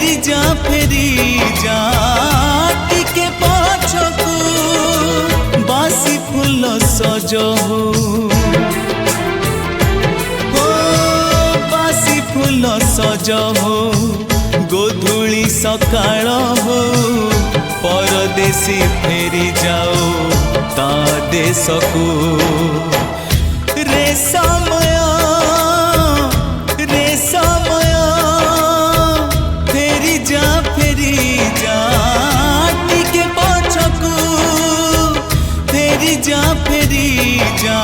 फेरी जा टिके पछकू बासी फूल सजहू बासी फूल सजहू गोधूली सकाळ हो परदेसी फेरी जाओ ता देशकू रे समय फेरी जा टिके पछकू फेरी जा